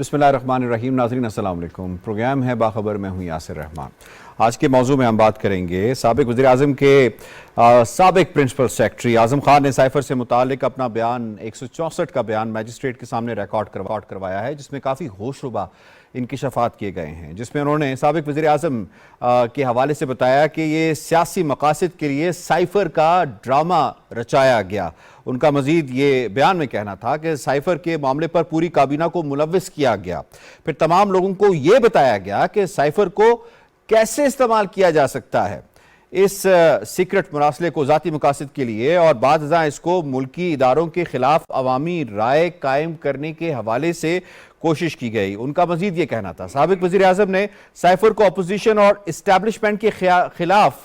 बिस्मिल्लाहिर्रहमानिर्रहीम। नाज़रीन अस्सलाम वालेकुम। प्रोग्राम है बाखबर, मैं हूँ यासिर रहमान। आज के मौजू में हम बात करेंगे साबिक वज़ीर आज़म के साबिक प्रिंसिपल सेक्रेटरी आज़म खान ने साइफर से मुतालिक अपना बयान 164 का बयान मैजिस्ट्रेट के सामने रिकॉर्ड करवाया है, जिसमें काफ़ी होशरुबा इंकिशाफात किए गए हैं, जिसमें उन्होंने साबिक वज़ीर आज़म के हवाले से बताया कि ये सियासी मकासद के लिए साइफर का ड्रामा रचाया गया। उनका मजीद ये बयान में कहना था कि साइफर के मामले पर पूरी काबीना को मुलव्विस किया गया, फिर तमाम लोगों को ये बताया गया कि साइफर को कैसे इस्तेमाल किया जा सकता है इस सीक्रेट मुरासले को ज़ाती मकासद के लिए, और बाज़ इसको मुल्की इदारों के खिलाफ अवामी राय कायम करने के हवाले से कोशिश की गई। उनका मजीद ये कहना था साबिक वज़ीर आज़म ने साइफर को अपोजिशन और इस्टेब्लिशमेंट के खिलाफ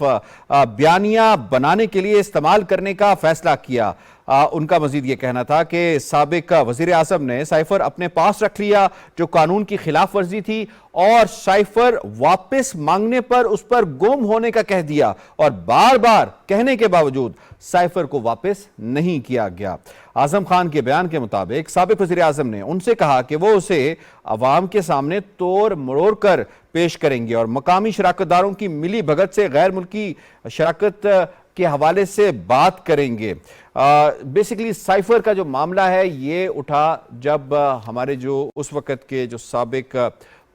बयानिया बनाने के लिए इस्तेमाल करने का फैसला किया। उनका मजीद ये कहना था कि साबिक वज़ीर आज़म ने साइफर अपने पास रख लिया जो कानून की खिलाफ वर्जी थी, और साइफर वापस मांगने पर उस पर गुम होने का कह दिया, और बार बार कहने के बावजूद साइफर को वापस नहीं किया गया। आज़म खान के बयान के मुताबिक साबिक वज़ीर आज़म ने उनसे कहा कि वो उसे अवाम के सामने तोड़ मरोड़ कर पेश करेंगे और मकामी शराकतदारों की मिली भगत से गैर मुल्की शराकत के हवाले से बात करेंगे। बेसिकली साइफर का जो मामला है ये उठा जब हमारे जो उस वक़्त के जो साबिक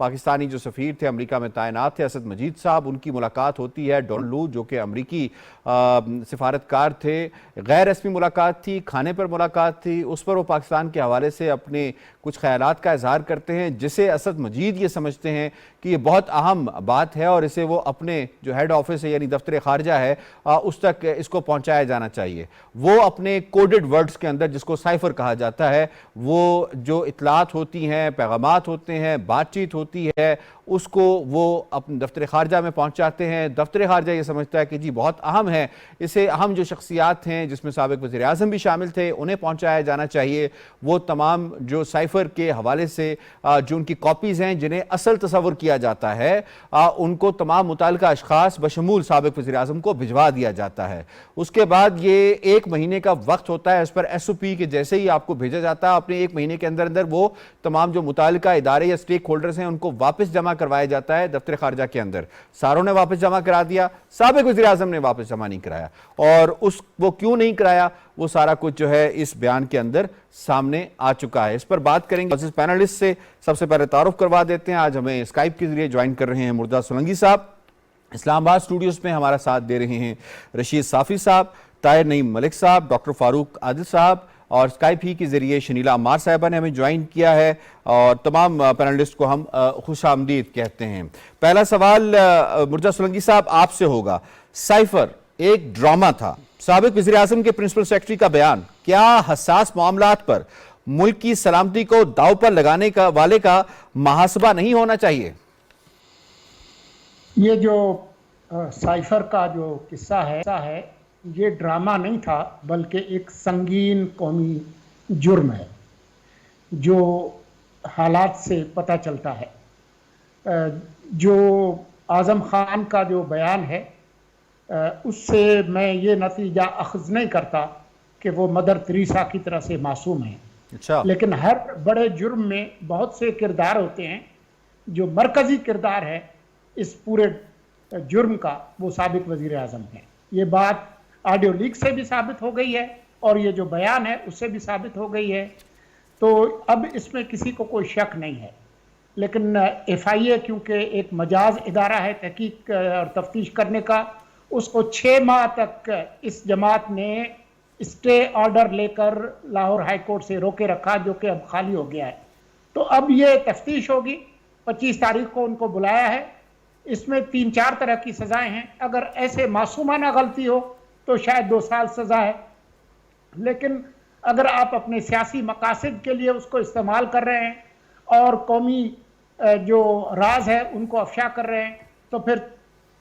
पाकिस्तानी जो सफ़ीर थे अमेरिका में तैनात थे असद मजीद साहब, उनकी मुलाकात होती है डॉन लू जो कि अमरीकी सिफारतकार थे। गैर रस्मी मुलाकात थी, खाने पर मुलाकात थी, उस पर वो पाकिस्तान के हवाले से अपने कुछ ख्यालात का इजहार करते हैं, जिसे असद मजीद ये समझते हैं कि ये बहुत अहम बात है और इसे वो अपने जो हेड ऑफिस है यानी दफ्तर खारजा है उस तक इसको पहुंचाया जाना चाहिए। वो अपने कोडेड वर्ड्स के अंदर, जिसको साइफर कहा जाता है, वो जो इतलात होती हैं, पैगामात होते हैं, बातचीत होती है, उसको वो अपने दफ्तर खारजा में पहुंचाते हैं। दफ्तर खारजा ये समझता है कि जी बहुत अहम है, इसे अहम जो शख्सियात हैं जिसमें साबिक वज़ीर आज़म भी शामिल थे उन्हें पहुंचाया जाना चाहिए। वो तमाम जो साइफर के हवाले से जो उनकी कॉपीज़ हैं जिन्हें असल तस्वर किया जाता है उनको तमाम मुताल्लिका अशखास बशमूल साबिक वज़ीर आज़म को भिजवा दिया जाता है। उसके बाद ये 1 महीने का वक्त होता है, इस पर SOP के जैसे ही आपको भेजा जाता है, अपने 1 महीने के अंदर अंदर वो तमाम जो मुताल्लिका इदारे या स्टेक होल्डर्स हैं उनको वापस जमा करवाया जाता है दफ्तर खारजा के अंदर। सारों ने वापस जमा करा दिया, साबिक वज़ीर आज़म ने वापस जमा नहीं कराया, और वो क्यों नहीं कराया वो सारा कुछ जो है इस बयान के अंदर सामने आ चुका है। इस पर बात करेंगे इस पैनलिस्ट से। सबसे पहले तारुफ करवा देते हैं, आज हमें स्काइप के जरिए ज्वाइन कर रहे हैं मुर्तज़ा सोलंकी साहब, इस्लामाबाद स्टूडियोज में हमारा साथ दे रहे हैं रशीद साफ़ी साहब, ताहिर नईम मलिक साहब, डॉक्टर फारूक आदिल साहब, और स्काइप ही के जरिए शनीला अम्मार साहिबा ने हमें ज्वाइन किया है, और तमाम पैनलिस्ट को हम खुश आमदीद कहते हैं। पहला सवाल मुर्तज़ा सोलंकी साहब आपसे होगा। साइफर एक ड्रामा था, साबिक वज़ीर आज़म के प्रिंसिपल सेक्रेटरी का बयान क्या हसास मामलात पर मुल्क की सलामती को दाव पर लगाने का वाले का मुहासबा नहीं होना चाहिए? ये जो साइफर का जो किस्सा है ये ड्रामा नहीं था, बल्कि एक संगीन कौमी जुर्म है जो हालात से पता चलता है। जो आज़म खान का जो बयान है उससे मैं ये नतीजा अखज़ नहीं करता कि वो मदर तेरेसा की तरह से मासूम है। अच्छा। लेकिन हर बड़े जुर्म में बहुत से किरदार होते हैं, जो मरकज़ी किरदार है इस पूरे जुर्म का वो साबिक वज़ीर आज़म है। ये बात ऑडियो लीक से भी साबित हो गई है और ये जो बयान है उससे भी साबित हो गई है, तो अब इसमें किसी को कोई शक नहीं है। लेकिन FIA क्योंकि एक मजाज इदारा है तहकीक और तफ्तीश करने का, उसको 6 माह तक इस जमात ने स्टे ऑर्डर लेकर लाहौर हाई कोर्ट से रोके रखा, जो कि अब खाली हो गया है। तो अब ये तफ्तीश होगी, 25 तारीख को उनको बुलाया है। इसमें 3-4 तरह की सज़ाएँ हैं। अगर ऐसे मासूमाना गलती हो तो शायद 2 साल सज़ा है, लेकिन अगर आप अपने सियासी मकासद के लिए उसको इस्तेमाल कर रहे हैं और कौमी जो राज है उनको अफशा कर रहे हैं, तो फिर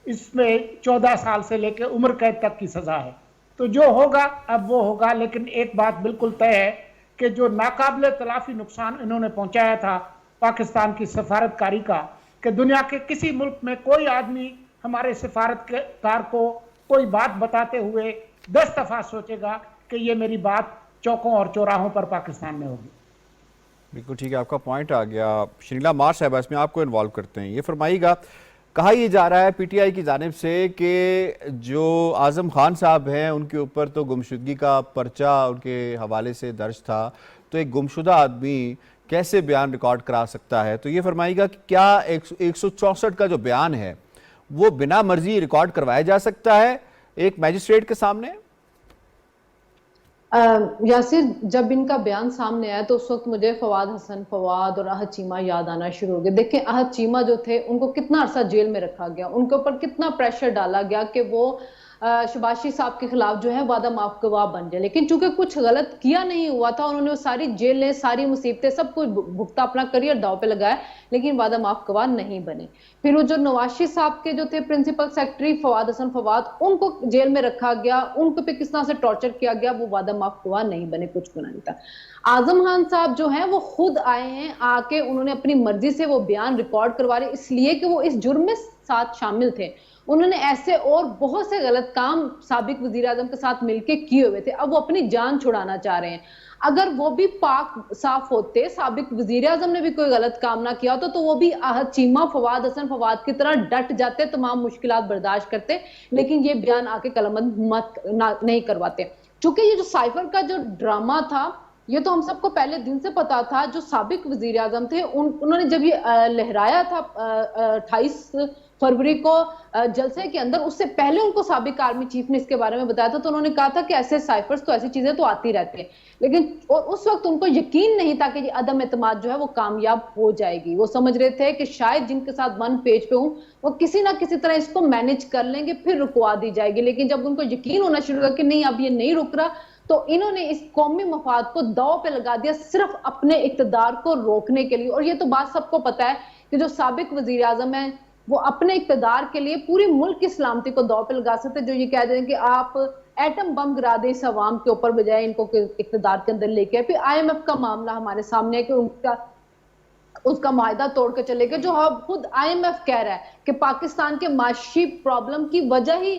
इसमें 14 साल से लेकर उम्र कैद तक की सज़ा है। तो जो होगा अब वो होगा, लेकिन एक बात बिल्कुल तय है कि जो नाकाबिले तलाफी नुकसान इन्होंने पहुंचाया था पाकिस्तान की सफारतकारी का, कि दुनिया के किसी मुल्क में कोई आदमी हमारे सफारतकार को कोई बात बताते हुए 10 दफ़ा सोचेगा कि ये मेरी बात चौकों और चौराहों पर पाकिस्तान में होगी। بالکل ٹھیک ہے, آپ کا پوائنٹ آ گیا. شریلا مار صاحبہ اس میں آپ کو انوالو کرتے ہیں. یہ فرمائیے گا, کہا یہ جا رہا ہے پی ٹی آئی کی جانب سے کہ جو اعظم خان صاحب ہیں ان کے اوپر تو گمشدگی کا پرچہ ان کے حوالے سے درج تھا, تو ایک گمشدہ آدمی کیسے بیان ریکارڈ کرا سکتا ہے؟ تو یہ فرمائیے گا کہ کیا 164 کا جو بیان ہے وہ بنا مرضی ریکارڈ کروایا جا سکتا ہے ایک میجسٹریٹ کے سامنے؟ یاسر, جب ان کا بیان سامنے آیا تو اس وقت مجھے فواد حسن فواد اور احد چیمہ یاد آنا شروع ہو گئے. دیکھیں احد چیمہ جو تھے ان کو کتنا عرصہ جیل میں رکھا گیا, ان کے اوپر کتنا پریشر ڈالا گیا کہ وہ شباشی صاحب کے خلاف جو ہے وعدہ معاف گواہ بن جائے, لیکن چونکہ کچھ غلط کیا نہیں ہوا تھا, انہوں نے وہ ساری جیلیں, ساری مصیبتیں, سب کچھ بھگتا, اپنا کریئر داؤ پہ لگایا, لیکن وعدہ معاف گواہ نہیں بنے. پھر وہ جو نواز شریف صاحب کے جو تھے پرنسپل سیکرٹری فواد حسن فواد, ان کو جیل میں رکھا گیا, ان پہ کس طرح سے ٹارچر کیا گیا, وہ وعدہ معاف گواہ نہیں بنے, کچھ گناہ نہیں تھا. اعظم خان صاحب جو ہیں وہ خود آئے ہیں, آ کے انہوں نے اپنی مرضی سے وہ بیان ریکارڈ کروا رہے, اس لیے کہ وہ اس جرم میں ساتھ شامل تھے. انہوں نے ایسے اور بہت سے غلط کام سابق وزیر اعظم کے ساتھ مل کے کیے ہوئے تھے, اب وہ اپنی جان چھڑانا چاہ رہے ہیں. اگر وہ بھی پاک صاف ہوتے, سابق وزیر اعظم نے بھی کوئی غلط کام نہ کیا ہوتا, تو وہ بھی احد چیمہ فواد حسن فواد کی طرح ڈٹ جاتے, تمام مشکلات برداشت کرتے, لیکن یہ بیان آ کے قلم بند نہیں کرواتے. چونکہ یہ جو سائفر کا جو ڈرامہ تھا, یہ تو ہم سب کو پہلے دن سے پتا تھا. جو سابق وزیر اعظم تھے انہوں نے جب یہ لہرایا تھا 28 فروری کو جلسے کے اندر, اس سے پہلے ان کو سابق آرمی چیف نے اس کے بارے میں بتایا تھا, تو انہوں نے کہا تھا کہ ایسے سائفرز تو ایسی چیزیں تو آتی رہتی ہیں, لیکن اس وقت ان کو یقین نہیں تھا کہ یہ عدم اعتماد جو ہے وہ کامیاب ہو جائے گی. وہ سمجھ رہے تھے کہ شاید جن کے ساتھ ون پیج پہ ہوں وہ کسی نہ کسی طرح اس کو مینج کر لیں گے, پھر رکوا دی جائے گی. لیکن جب ان کو یقین ہونا شروع ہوا کہ نہیں اب یہ نہیں رک رہا, تو انہوں نے اس قومی مفاد کو داؤ پہ لگا دیا صرف اپنے اقتدار کو روکنے کے لیے. اور یہ تو بات سب کو پتا ہے کہ جو سابق وزیر اعظم ہیں وہ اپنے اقتدار کے لیے پورے ملک کی سلامتی کو داؤ پہ لگا سکتے, جو یہ کہہ دیں کہ آپ ایٹم بم گرا دے اس عوام کے اوپر, بجائے ان کو اقتدار کے اندر لے کے. پھر آئی ایم ایف کا معاملہ ہمارے سامنے ہے کہ اس کا معاہدہ توڑ کے چلے گئے, جو خود آئی ایم ایف کہہ رہا ہے کہ پاکستان کے معاشی پرابلم کی وجہ ہی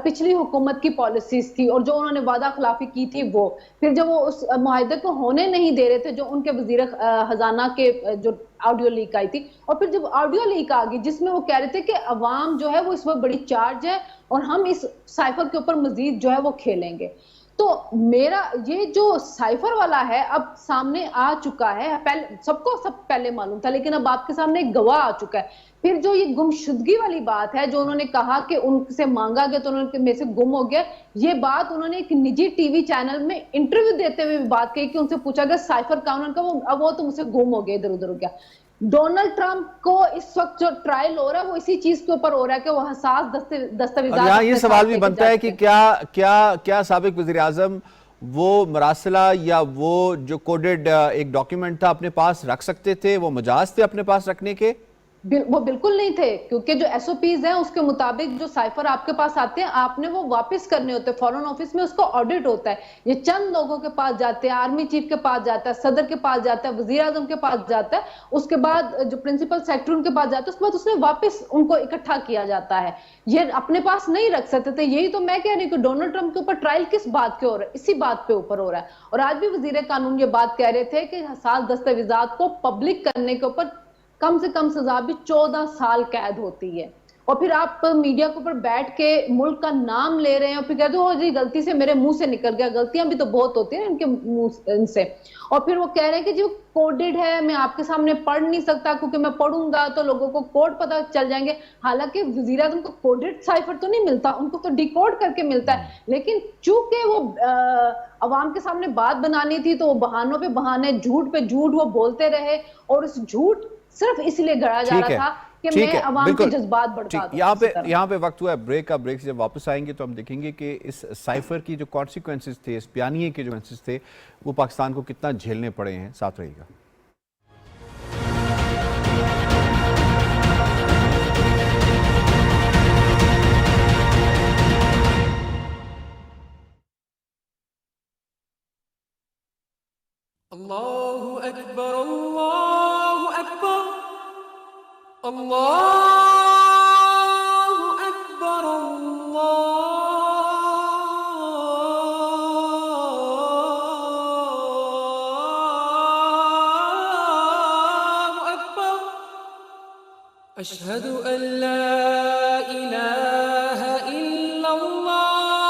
پچھلی حکومت کی پالیسیز تھی, اور جو انہوں نے وعدہ خلافی کی تھی وہ. پھر جب وہ اس معاہدے کو ہونے نہیں دے رہے تھے, جو ان کے وزیر خزانہ کے جو آڈیو لیک آئی تھی, اور پھر جب آڈیو لیک آ گئی جس میں وہ کہہ رہے تھے کہ عوام جو ہے وہ اس وقت بڑی چارج ہے اور ہم اس سائفر کے اوپر مزید جو ہے وہ کھیلیں گے. تو میرا یہ جو سائفر والا ہے اب سامنے آ چکا ہے, سب کو پہلے معلوم تھا, لیکن اب آپ کے سامنے ایک گواہ آ چکا ہے. پھر جو یہ گمشدگی والی بات ہے, جو انہوں نے کہا کہ ان سے مانگا گیا تو انہوں نے میں سے گم ہو گیا, یہ بات انہوں نے ایک نجی ٹی وی چینل میں انٹرویو دیتے ہوئے بات کہی کہ ان سے پوچھا گیا سائفر کہاں, کا وہ تو مجھ سے گم ہو گیا, ادھر ادھر ہو گیا. ڈونلڈ ٹرمپ کو اس وقت جو ٹرائل ہو رہا ہے وہ اسی چیز کے اوپر ہو رہا ہے کہ وہ حساس دستاویزات. اور یہاں یہ سوال بھی بنتا ہے کہ کیا سابق وزیر اعظم وہ مراسلہ یا وہ جو کوڈڈ ایک ڈاکیومنٹ تھا اپنے پاس رکھ سکتے تھے؟ وہ مجاز تھے اپنے پاس رکھنے کے؟ وہ بالکل نہیں تھے, کیونکہ جو ایس او پیز ہیں اس کے مطابق جو سائفر آپ کے پاس آتے ہیں آپ نے وہ واپس کرنے ہوتے ہیں, فورن آفس میں اس کا آڈٹ ہوتا ہے. یہ چند لوگوں کے پاس جاتے ہیں, آرمی چیف کے پاس جاتا ہے, صدر کے پاس جاتا ہے, وزیر اعظم کے پاس جاتا ہے, اس کے بعد جو پرنسپل سیکرٹری ان کے پاس جاتا ہے, اس کے بعد اس میں واپس ان کو اکٹھا کیا جاتا ہے. یہ اپنے پاس نہیں رکھ سکتے تھے. یہی تو میں کہہ رہی ہوں کہ ڈونلڈ ٹرمپ کے اوپر ٹرائل کس بات کے ہو رہا ہے, اسی بات پہ اوپر ہو رہا ہے. اور آج بھی وزیر قانون یہ بات کہہ رہے تھے کہ حساس دستاویزات کو پبلک کرنے کے اوپر کم سے کم سزا بھی 14 سال قید ہوتی ہے. اور پھر آپ میڈیا کے اوپر بیٹھ کے ملک کا نام لے رہے ہیں اور پھر کہتے ہو جی غلطی سے میرے منہ سے نکل گیا. غلطیاں بھی تو بہت ہوتی ہیں ان کے منہ سے. اور پھر وہ کہہ رہے ہیں کہ جو کوڈڈ ہے میں آپ کے سامنے پڑھ نہیں سکتا کیونکہ میں پڑھوں گا تو لوگوں کو کوڈ پتہ چل جائیں گے. حالانکہ وزیر اعظم کو کوڈڈ سائفر تو نہیں ملتا, ان کو تو ڈی کوڈ کر کے ملتا ہے. لیکن چونکہ وہ عوام کے سامنے بات بنانی تھی تو وہ بہانوں پہ بہانے, جھوٹ پہ جھوٹ وہ بولتے رہے, اور اس جھوٹ صرف اس لیے گڑا جا رہا تھا کہ میں عوام کے جذبات بڑھتا دوں. یہاں پہ وقت ہوا ہے بریک کا. بریک سے جب واپس آئیں گے تو ہم دیکھیں گے کہ اس سائفر کی جو کانسیکوینسز تھے, اس بیانیے کے جو کانسیکوینسز تھے, وہ پاکستان کو کتنا جھیلنے پڑے ہیں. ساتھ رہیے گا. اللہ اکبر اللہ اکبر اللہ اکبر اللہ أشهد أن لا إله إلا الله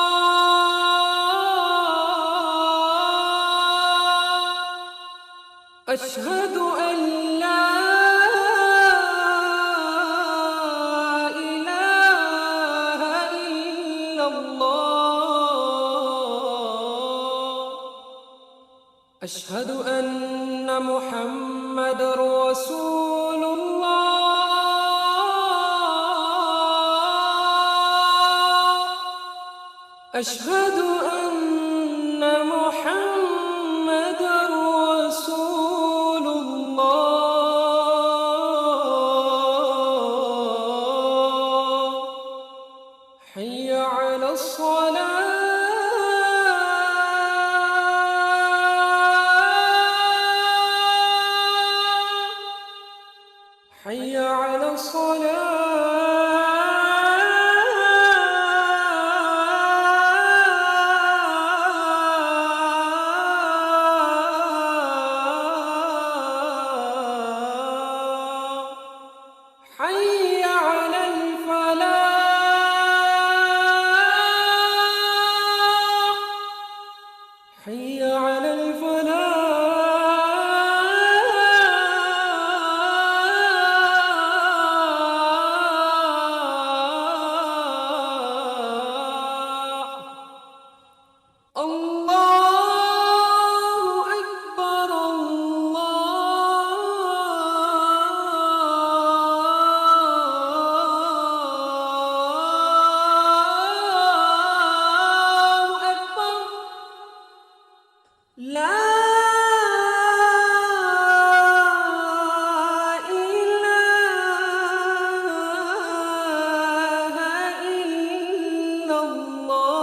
أشهد أن لا إله إلا الله أشهد أن محمد رسول الله أشهد أن محمد رسول الله حي على الصلاة حي على الصلاة حي على الفلاح حي على الفلاح الله أكبر الله أكبر لا إله إلا الله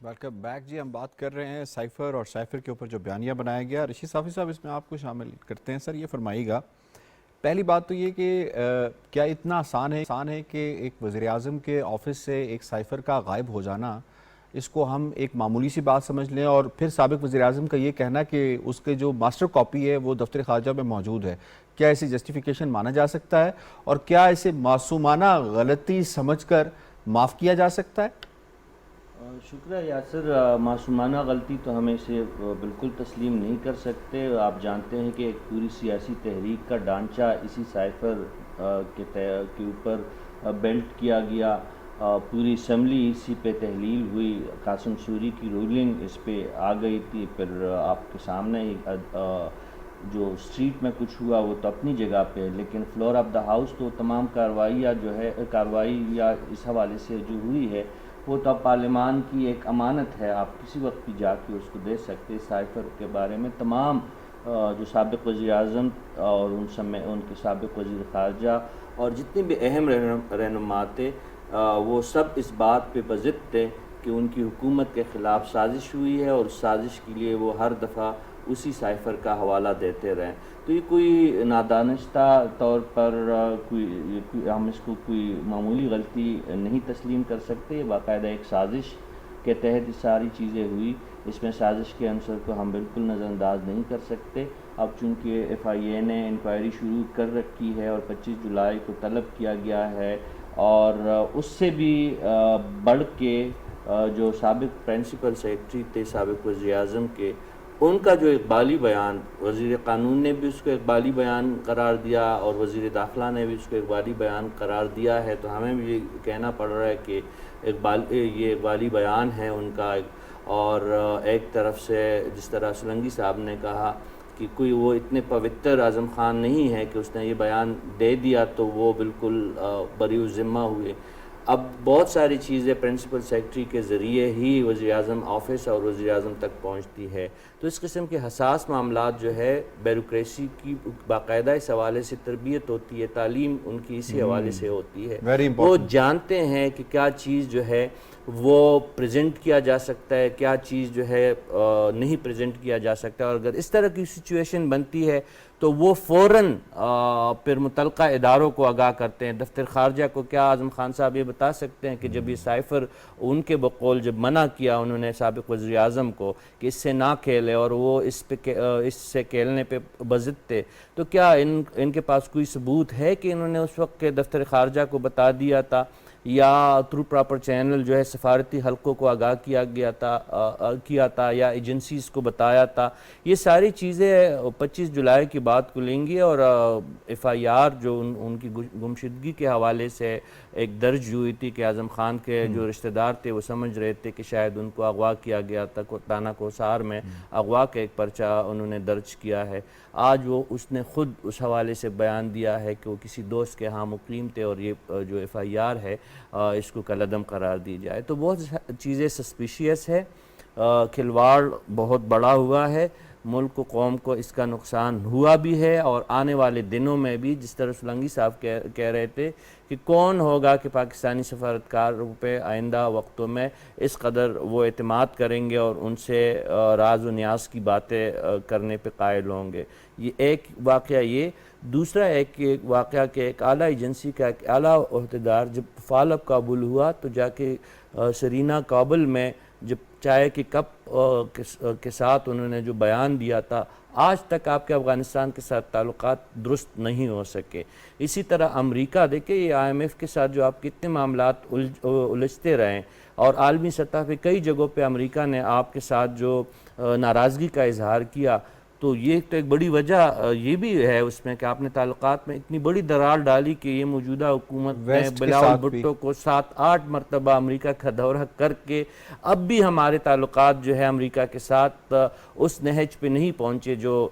वेलकम बैक जी। हम बात कर रहे हैं साइफर और साइफर के ऊपर जो बयानिया बनाया गया। रशीद साफ़ी साहब इसमें आपको शामिल करते हैं। सर ये फरमाइएगा, पहली बात तो ये कि क्या इतना आसान है कि एक वज़ीर-ए-आज़म के ऑफिस से एक साइफर का गायब हो जाना, इसको हम एक मामूली सी बात समझ लें, और फिर साबिक़ वज़ीर-ए-आज़म का ये कहना कि उसके जो मास्टर कॉपी है वो दफ्तर ख़ारजा में मौजूद है, क्या इसे जस्टिफिकेशन माना जा सकता है? और क्या इसे मासूमाना गलती समझकर माफ़ किया जा सकता है? शुक्रिया यासर। मासूमाना गलती तो हम इसे बिल्कुल तस्लीम नहीं कर सकते। आप जानते हैं कि एक पूरी सियासी तहरीक का ढांचा इसी साइफर के ऊपर बिल्ड किया गया। पूरी असम्बली इसी पे तहलील हुई, कासिम सूरी की रूलिंग इस पे आ गई थी। फिर आपके सामने जो स्ट्रीट में कुछ हुआ वो तो अपनी जगह पे है, लेकिन फ्लोर ऑफ द हाउस तो तमाम कार्रवाई या इस हवाले से जो हुई है वो तो पार्लियामान की एक अमानत है। आप किसी वक्त भी जाके उसको दे सकते हैं। साइफर के बारे में तमाम जो साबिक़ वज़ीर-ए-आज़म और उनके साबिक़ वज़ीर ख़ारजा और जितने भी अहम रहनुमा थे वो सब इस बात पे बज़िद थे कि उनकी हुकूमत के ख़िलाफ़ साजिश हुई है, और साजिश के लिए वो हर दफ़ा उसी साइफर का हवाला देते रहें। तो ये कोई नादानिस्ता तौर पर हम इसको कोई मामूली गलती नहीं तस्लीम कर सकते। बाकायदा एक साजिश के तहत ये सारी चीज़ें हुई। इसमें साजिश के अंसर को हम बिल्कुल नज़रअंदाज नहीं कर सकते। अब चूँकि FIA ने इंक्वायरी शुरू कर रखी है और 25 जुलाई को तलब किया गया है, और उससे भी बढ़ के जो साबिक़ प्रिंसिपल सेक्रेटरी थे साबिक़ वज़ीर-ए-आज़म के, उनका जो इक़बाली बयान वज़ीर क़ानून ने भी उसको इक़बाली बयान करार दिया और वज़ीर दाखिला ने भी उसको इक़बाली बयान करार दिया है। तो हमें भी ये कहना पड़ रहा है कि ये इक़बाली बयान है उनका। और एक तरफ से जिस तरह सुलंगी साहब ने कहा कि कोई वो इतने पवित्र आज़म ख़ान नहीं है कि उसने ये बयान दे दिया तो वो बिल्कुल बरी ज़िम्मा हुए। अब बहुत सारी चीज़ें प्रिंसिपल सेक्रेटरी के ज़रिए ही वज़ीर-ए-आज़म ऑफ़िस और वज़ीर-ए-आज़म तक पहुंचती है। तो इस किस्म के हसास मामलात जो है ब्यूरोक्रेसी की बाकायदा इस हवाले से तरबियत होती है, तालीम उनकी इसी हवाले से होती है। वो जानते हैं कि क्या चीज़ जो है वो प्रेजेंट किया जा सकता है, क्या चीज़ जो है नहीं प्रेजेंट किया जा सकता है। और अगर इस तरह की सिचुएशन बनती है تو وہ فوراً پھر متعلقہ اداروں کو آگاہ کرتے ہیں. دفتر خارجہ کو کیا اعظم خان صاحب یہ بتا سکتے ہیں کہ جب یہ سائفر ان کے بقول جب منع کیا انہوں نے سابق وزیر اعظم کو کہ اس سے نہ کھیلے اور وہ اس سے کھیلنے پہ بضد تھے, تو کیا ان کے پاس کوئی ثبوت ہے کہ انہوں نے اس وقت کے دفتر خارجہ کو بتا دیا تھا یا تھرو پراپر چینل جو ہے سفارتی حلقوں کو آگاہ کیا تھا یا ایجنسیز کو بتایا تھا؟ یہ ساری چیزیں 25 جولائی کی بات کو لیں گی اور ایف آئی آر جو ان کی گمشدگی کے حوالے سے ایک درج ہوئی تھی کہ اعظم خان کے جو رشتہ دار تھے وہ سمجھ رہے تھے کہ شاید ان کو اغوا کیا گیا تھا. تانا کوسار میں اغوا کا ایک پرچہ انہوں نے درج کیا ہے. آج اس نے خود اس حوالے سے بیان دیا ہے کہ وہ کسی دوست کے ہاں مقیم تھے اور یہ جو ایف آئی آر ہے اس کو کالعدم قرار دی جائے. تو بہت چیزیں سسپیشیس ہے, کھلواڑ بہت بڑا ہوا ہے, ملک و قوم کو اس کا نقصان ہوا بھی ہے اور آنے والے دنوں میں بھی, جس طرح سولنگی صاحب کہہ رہے تھے کہ کون ہوگا کہ پاکستانی سفارتکاروں پہ آئندہ وقتوں میں اس قدر وہ اعتماد کریں گے اور ان سے راز و نیاز کی باتیں کرنے پہ قائل ہوں گے. یہ ایک واقعہ. یہ دوسرا ایک واقعہ کہ ایک اعلیٰ ایجنسی کا ایک اعلیٰ عہدیدار جب فالب کابل ہوا تو جا کے سرینا کابل میں جب چائے کی کپ کے ساتھ انہوں نے جو بیان دیا تھا, آج تک آپ کے افغانستان کے ساتھ تعلقات درست نہیں ہو سکے. اسی طرح امریکہ دیکھیں, یہ آئی ایم ایف کے ساتھ جو آپ کتنے معاملات الجھتے رہے اور عالمی سطح پہ کئی جگہوں پہ امریکہ نے آپ کے ساتھ جو ناراضگی کا اظہار کیا, تو یہ تو ایک بڑی وجہ یہ بھی ہے اس میں کہ آپ نے تعلقات میں اتنی بڑی درار ڈالی کہ یہ موجودہ حکومت نے بلاول بھٹو کو 7-8 مرتبہ امریکہ کا دورہ کر کے اب بھی ہمارے تعلقات جو ہے امریکہ کے ساتھ اس نہج پہ نہیں پہنچے جو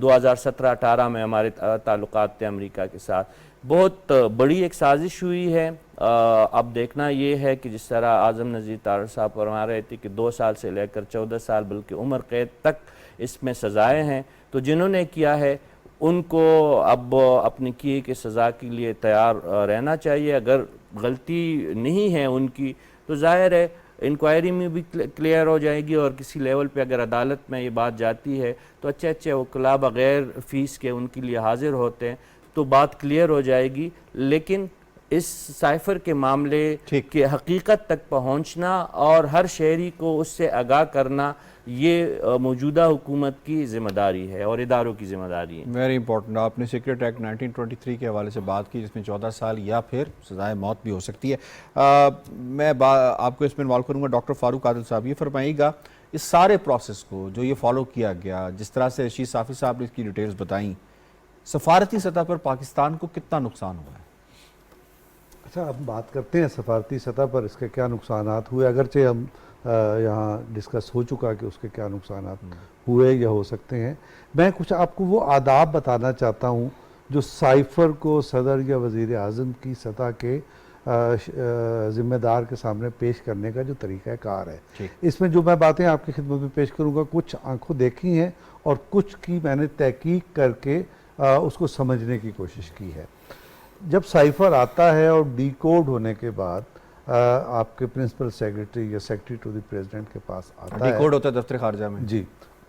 2017-18 میں ہمارے تعلقات تھے امریکہ کے ساتھ. بہت بڑی ایک سازش ہوئی ہے. اب دیکھنا یہ ہے کہ جس طرح اعظم نذیر تارڑ صاحب فرما رہے تھے کہ 2 سال سے لے کر 14 سال بلکہ عمر قید تک اس میں سزائیں ہیں, تو جنہوں نے کیا ہے ان کو اب اپنی کیے کی سزا کے لیے تیار رہنا چاہیے. اگر غلطی نہیں ہے ان کی تو ظاہر ہے انکوائری میں بھی کلیئر ہو جائے گی اور کسی لیول پہ اگر عدالت میں یہ بات جاتی ہے تو اچھے وکلاء بغیر فیس کے ان کے لیے حاضر ہوتے ہیں تو بات کلیئر ہو جائے گی. لیکن اس سائفر کے معاملے کے حقیقت تک پہنچنا اور ہر شہری کو اس سے آگاہ کرنا یہ موجودہ حکومت کی ذمہ داری ہے اور اداروں کی ذمہ داری ہے. Very important. آپ نے سیکرٹ ایکٹ 1923 کے حوالے سے بات کی جس میں 14 سال یا پھر سزائے موت بھی ہو سکتی ہے. میں آپ کو اس میں انوالو کروں گا. ڈاکٹر فاروق عادل صاحب یہ فرمائیے گا اس سارے پروسیس کو جو یہ فالو کیا گیا, جس طرح سے رشید صافی صاحب نے اس کی ڈیٹیلز بتائیں, سفارتی سطح پر پاکستان کو کتنا نقصان ہوا ہے؟ اچھا, ہم بات کرتے ہیں سفارتی سطح پر اس کے کیا نقصانات ہوئے, اگرچہ ہم یہاں ڈسکس ہو چکا کہ اس کے کیا نقصانات ہوئے یا ہو سکتے ہیں. میں کچھ آپ کو وہ آداب بتانا چاہتا ہوں جو سائفر کو صدر یا وزیر اعظم کی سطح کے ذمہ دار کے سامنے پیش کرنے کا جو طریقہ کار ہے. اس میں جو میں باتیں آپ کی خدمت میں پیش کروں گا کچھ آنکھوں دیکھی ہیں اور کچھ کی میں نے تحقیق کر کے اس کو سمجھنے کی کوشش کی ہے. جب سائفر آتا ہے اور ڈی کوڈ ہونے کے بعد آپ کے پرنسپل سیکریٹری یا سیکریٹری ٹو دی پریزیڈنٹ کے پاس آتا ہے, ڈی کوڈ ہوتا ہے دفتر خارجہ میں, جی,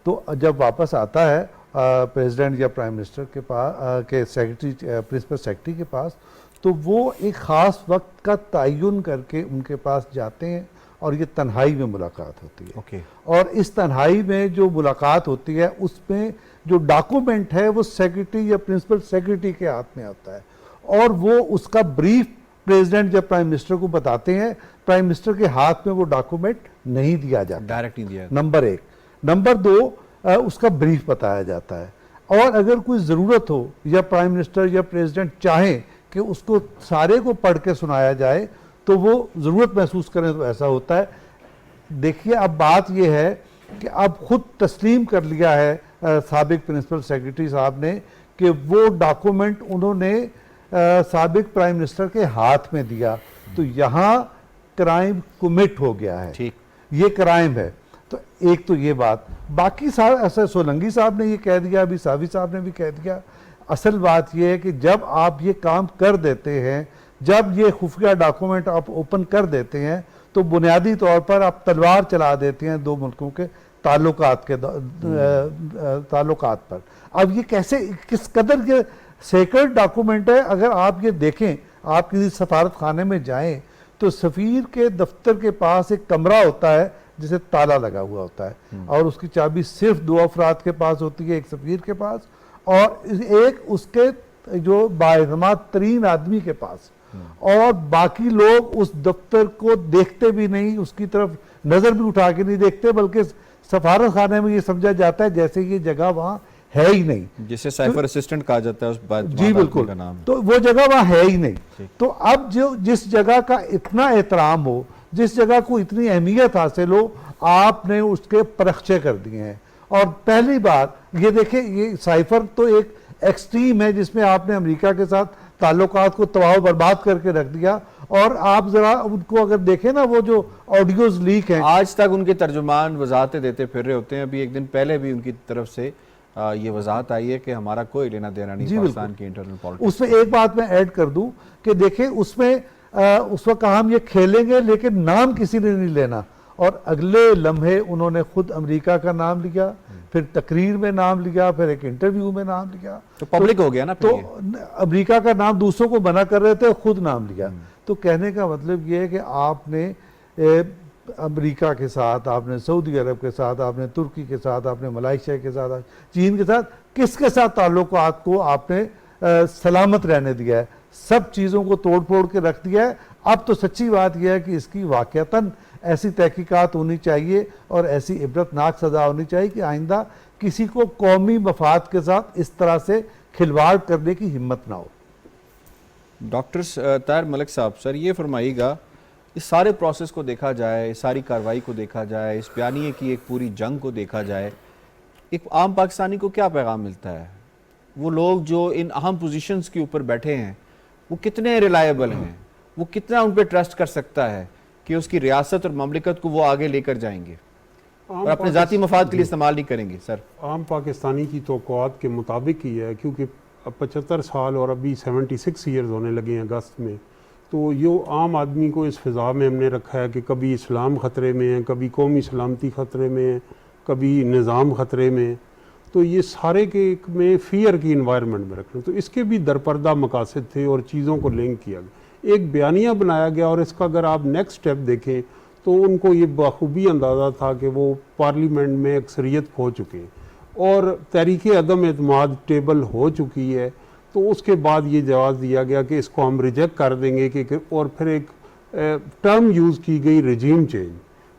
تو جب واپس آتا ہے پریزیڈنٹ یا پرائم منسٹر کے پاس کے سیکریٹری پرنسپل سیکریٹری کے پاس, تو وہ ایک خاص وقت کا تعین کر کے ان کے پاس جاتے ہیں اور یہ تنہائی میں ملاقات ہوتی ہے. اور اس تنہائی میں جو ملاقات ہوتی ہے اس میں جو ڈاکومنٹ ہے وہ سیکریٹری یا پرنسپل سیکریٹری کے ہاتھ میں آتا ہے اور وہ اس کا بریف پریزیڈنٹ یا پرائم منسٹر کو بتاتے ہیں. پرائم منسٹر کے ہاتھ میں وہ ڈاکومنٹ نہیں دیا جاتا, ڈائریکٹ نہیں دیا. نمبر 1. نمبر 2, اس کا بریف بتایا جاتا ہے اور اگر کوئی ضرورت ہو یا پرائم منسٹر یا پریزیڈنٹ چاہیں کہ اس کو سارے کو پڑھ کے سنایا جائے تو وہ ضرورت محسوس کریں تو ایسا ہوتا ہے. دیکھیے اب بات یہ ہے کہ اب خود تسلیم کر لیا ہے سابق پرنسپل سیکریٹری صاحب نے کہ وہ ڈاکومنٹ انہوں نے سابق پرائم منسٹر کے ہاتھ میں دیا, تو یہاں کرائم کمٹ ہو گیا ہے, یہ کرائم ہے. تو ایک تو یہ بات. باقی ایسا سولنگی صاحب نے یہ کہہ دیا, ابھی صافی صاحب نے بھی کہہ دیا. اصل بات یہ ہے کہ جب آپ یہ کام کر دیتے ہیں, جب یہ خفیہ ڈاکومنٹ آپ اوپن کر دیتے ہیں تو بنیادی طور پر آپ تلوار چلا دیتے ہیں دو ملکوں کے ताल्लुकात के ताल्लुकात पर। अब ये कैसे, किस कदर के सेक्रेट डॉक्यूमेंट है। अगर आप ये देखें, आप किसी सफारत खाने में जाएं तो सफ़ीर के दफ्तर के पास एक कमरा होता है जिसे ताला लगा हुआ होता है और उसकी चाबी सिर्फ 2 अफराद के पास होती है, एक सफ़ीर के पास और एक उसके जो बाइज़्मात तरीन आदमी के पास, और बाकी लोग उस दफ्तर को देखते भी नहीं, उसकी तरफ नज़र भी उठा के नहीं देखते, बल्कि सफारत खाने में ये समझा जाता है जैसे ये जगह वहाँ है ही नहीं, जिसे साइफर असिस्टेंट कहा जाता है उस बात जी बिल्कुल, का नाम। तो वो जगह वहाँ है ही नहीं। तो अब जो जिस जगह का इतना एहतराम हो, जिस जगह को इतनी अहमियत हासिल हो, आपने उसके परखचे कर दिए हैं। और पहली बार ये देखें, ये साइफर तो एक एक्सट्रीम है जिसमें आपने अमेरिका के साथ ताल्लुकात को तबाह बर्बाद करके रख दिया। और आप जरा उनको अगर देखें ना, वो जो ऑडियोज लीक हैं, आज तक उनके तर्जुमान वजाहतें देते फिर रहे होते हैं। अभी एक दिन पहले भी उनकी तरफ से ये वजाहत आई है कि हमारा कोई लेना देना नहीं पाकिस्तान की इंटरनल पॉलिटिक्स। उसमें एक बात मैं ऐड कर दूं कि देखें उसमें उस वक्त कहा हम ये खेलेंगे लेकिन नाम किसी ने नहीं लेना, और अगले लम्हे उन्होंने खुद अमेरिका का नाम लिया, फिर तकरीर में नाम लिया, फिर एक इंटरव्यू में नाम लिया, तो पब्लिक हो गया ना फिर तो ये। अमेरिका का नाम दूसरों को मना कर रहे थे, खुद नाम लिया। तो कहने का मतलब ये है कि आपने अमेरिका के साथ, आपने सऊदी अरब के साथ, आपने तुर्की के साथ, आपने मलाइशिया के साथ, चीन के साथ, किसके साथ ताल्लुकात को आपने सलामत रहने दिया है, सब चीज़ों को तोड़ फोड़ के रख दिया है। अब तो सच्ची बात यह है कि इसकी वाक़तन ऐसी तहकीकात होनी चाहिए और ऐसी इबरतनाक सज़ा होनी चाहिए कि आइंदा किसी को कौमी मफाद के साथ इस तरह से खिलवाड़ करने की हिम्मत ना हो। डॉक्टर ताहिर मलिक साहब, सर ये फरमाइएगा, इस सारे प्रोसेस को देखा जाए, इस सारी कार्रवाई को देखा जाए, इस बयानिए की एक पूरी जंग को देखा जाए, एक आम पाकिस्तानी को क्या पैगाम मिलता है? वो लोग जो इन अहम पोजीशंस के ऊपर बैठे हैं वो कितने रिलायबल हैं, वो कितना उन पर ट्रस्ट कर सकता है कि उसकी रियासत और ममलिकत को वो आगे लेकर जाएंगे और अपने ज़ाती मफाद के लिए इस्तेमाल नहीं करेंगे? सर, आम पाकिस्तानी की तवक्कुआत के मुताबिक ही है, क्योंकि 75 साल और अभी 76 ईयर्स होने लगे हैं अगस्त में। तो यो आम आदमी को इस फ़िज़ा में हमने रखा है कि कभी इस्लाम ख़तरे में है, कभी कौमी सलामती ख़तरे में है, कभी निज़ाम ख़तरे में है। तो ये सारे के में फ़ियर की इन्वायरमेंट में रखना, तो इसके भी दरपर्दा मकासद थे और चीज़ों को लिंक किया गया, एक बयानिया बनाया गया। और इसका अगर आप नेक्स्ट स्टेप देखें तो उनको ये बखूबी अंदाज़ा था कि वो पार्लियामेंट में अक्सरियत खो चुके हैं और तहरीक अदम एतमाद टेबल हो चुकी है। तो उसके बाद ये जवाब दिया गया कि इसको हम रिजेक्ट कर देंगे कि, और फिर एक टर्म यूज़ की गई रिजीम चेंज,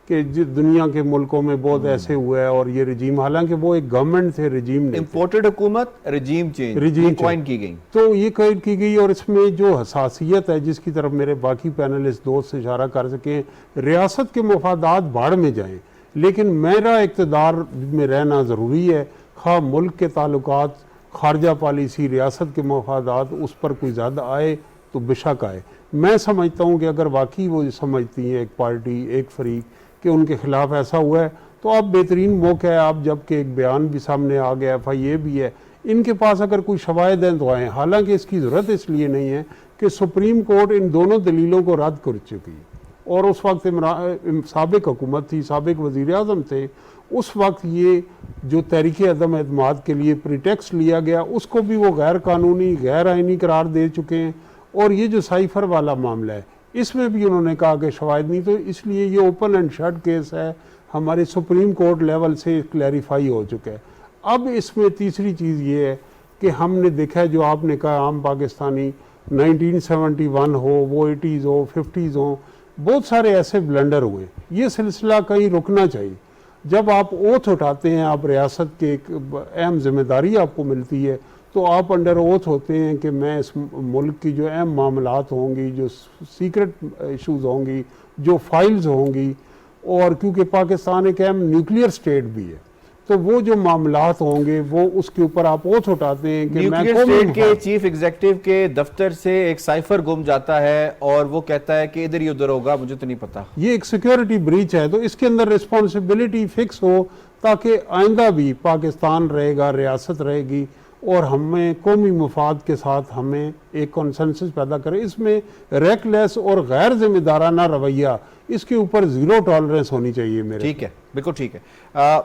कि दुनिया के मुल्कों में बहुत ऐसे हुए हैं और ये रिजीम, हालांकि वो एक गवर्नमेंट थे, रिजीम नहीं, इम्पोर्टेड हुकूमत, रिजीम चेंज कॉइन की गई। तो ये कॉइन की गई। और इसमें जो हसासियत है जिसकी तरफ मेरे बाकी पैनलिस्ट दोस्त इशारा कर सकें, रियासत के मफादात बाढ़ में जाएं लेकिन मेरा इक़्तिदार में रहना ज़रूरी है, खा मुल्क के ताल्लुकात, खारजा पॉलिसी, रियासत के मफादात उस पर कोई ज़्यादा आए तो बेशक आए। मैं समझता हूँ कि अगर वाकई वो समझती हैं एक पार्टी, एक फरीक, कि उनके ख़िलाफ़ ऐसा हुआ है, तो अब बेहतरीन मौका है, आप जबकि एक बयान भी सामने आ गया, FIA भी है, इनके पास अगर कोई शवाहिद हैं तो आएँ। हालांकि इसकी ज़रूरत इसलिए नहीं है कि सुप्रीम कोर्ट इन दोनों दलीलों को रद्द कर चुकी है और उस वक्त साबिक हुकूमत थी, साबिक वज़ीर आज़म थे, उस वक्त ये जो तहरीक अदम एतमाद के लिए प्रीटेक्स्ट लिया गया उसको भी वो गैर कानूनी, गैर आइनी करार दे चुके हैं। और ये जो साइफर वाला मामला है इसमें भी उन्होंने कहा कि शवाहिद नहीं, तो इसलिए ये ओपन एंड शट केस है, हमारे सुप्रीम कोर्ट लेवल से क्लैरिफाई हो चुका है। अब इसमें तीसरी चीज़ ये है कि हमने देखा है, जो आपने कहा आम पाकिस्तानी 1971 हो, वो 80s हो, 50s हो, बहुत सारे ऐसे ब्लंडर हुए। ये सिलसिला कहीं रुकना चाहिए। जब आप ओथ उठाते हैं, आप रियासत के एक अहम जिम्मेदारी आपको मिलती है, तो आप अंडर ओथ होते हैं कि मैं इस मुल्क की जो अहम मामलात होंगी, जो सीक्रेट इशूज़ होंगी, जो फाइल्स होंगी, और क्योंकि पाकिस्तान एक अहम न्यूक्लियर स्टेट भी है, तो वो जो मामलात होंगे वो उसके ऊपर आप ओथ उठाते हैं कि न्यूक्लियर स्टेट के चीफ एग्जीक्यूटिव के दफ्तर से एक साइफर गुम जाता है और वो कहता है कि इधर ही उधर होगा, मुझे तो नहीं पता। ये एक सिक्योरिटी ब्रीच है, तो इसके अंदर रिस्पॉन्सिबिलिटी फिक्स हो ताकि आइंदा भी पाकिस्तान रहेगा, रियासत रहेगी اور ہمیں قومی مفاد کے ساتھ ہمیں ایک کنسنسس پیدا کریں. اس میں ریکلیس اور غیر ذمہ دارانہ رویہ اس کے اوپر زیرو ٹالرنس ہونی چاہیے میرے. ٹھیک ہے, بالکل ٹھیک ہے.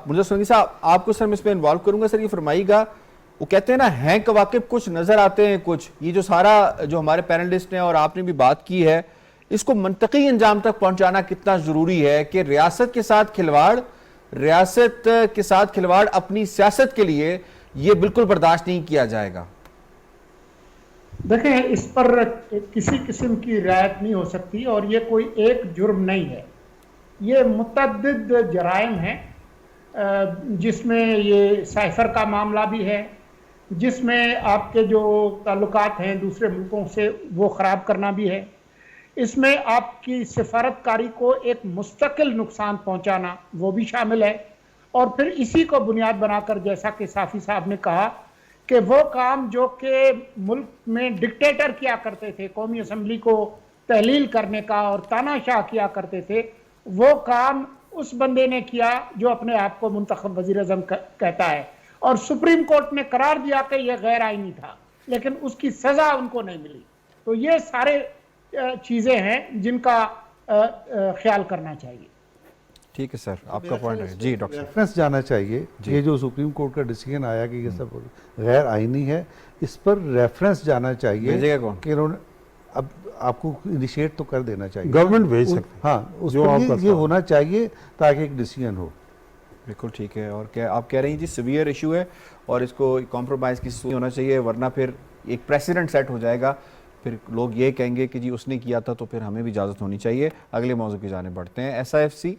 مرزا سولنگی صاحب, آپ کو سر میں اس میں انوالو کروں گا. سر یہ فرمائیے گا, وہ کہتے ہیں نا ہیں کواکب کچھ نظر آتے ہیں کچھ, یہ جو سارا جو ہمارے پینلسٹ ہیں اور آپ نے بھی بات کی ہے, اس کو منطقی انجام تک پہنچانا کتنا ضروری ہے کہ ریاست کے ساتھ کھلواڑ اپنی سیاست کے لیے یہ بالکل برداشت نہیں کیا جائے گا. دیکھیں, اس پر کسی قسم کی رعایت نہیں ہو سکتی, اور یہ کوئی ایک جرم نہیں ہے, یہ متعدد جرائم ہیں, جس میں یہ سائفر کا معاملہ بھی ہے, جس میں آپ کے جو تعلقات ہیں دوسرے ملکوں سے وہ خراب کرنا بھی ہے, اس میں آپ کی سفارتکاری کو ایک مستقل نقصان پہنچانا وہ بھی شامل ہے, اور پھر اسی کو بنیاد بنا کر جیسا کہ صافی صاحب نے کہا کہ وہ کام جو کہ ملک میں ڈکٹیٹر کیا کرتے تھے, قومی اسمبلی کو تحلیل کرنے کا اور تاناشاہ کیا کرتے تھے, وہ کام اس بندے نے کیا جو اپنے آپ کو منتخب وزیر اعظم کہتا ہے, اور سپریم کورٹ نے قرار دیا کہ یہ غیر آئینی تھا, لیکن اس کی سزا ان کو نہیں ملی. تو یہ سارے چیزیں ہیں جن کا خیال کرنا چاہیے. ٹھیک ہے سر, آپ کا پوائنٹ ہے. جی ڈاکٹر صاحب. ریفرنس جانا چاہیے. یہ جو سپریم کورٹ کا ڈیسیجن آیا کہ یہ سب غیر آئینی ہے, اس پر ریفرنس جانا چاہیے بھیجے گا کون؟ کہ انہوں نے اب آپ کو انیشیٹ تو کر دینا چاہیے, گورنمنٹ بھیج سکتے. ہاں, اس پر یہ ہونا چاہیے تاکہ ایک ڈیسیجن ہو. بالکل ٹھیک ہے. اور کیا آپ کہہ رہی ہیں جی سیویئر ایشو ہے اور اس کو کمپرومائز کی صورت ہونا چاہیے, ورنہ پھر ایک پریسیڈنٹ سیٹ ہو جائے گا, پھر لوگ یہ کہیں گے کہ جی اس نے کیا تھا تو پھر ہمیں بھی اجازت ہونی چاہیے. اگلے موضوع کی جانب بڑھتے ہیں. SIFC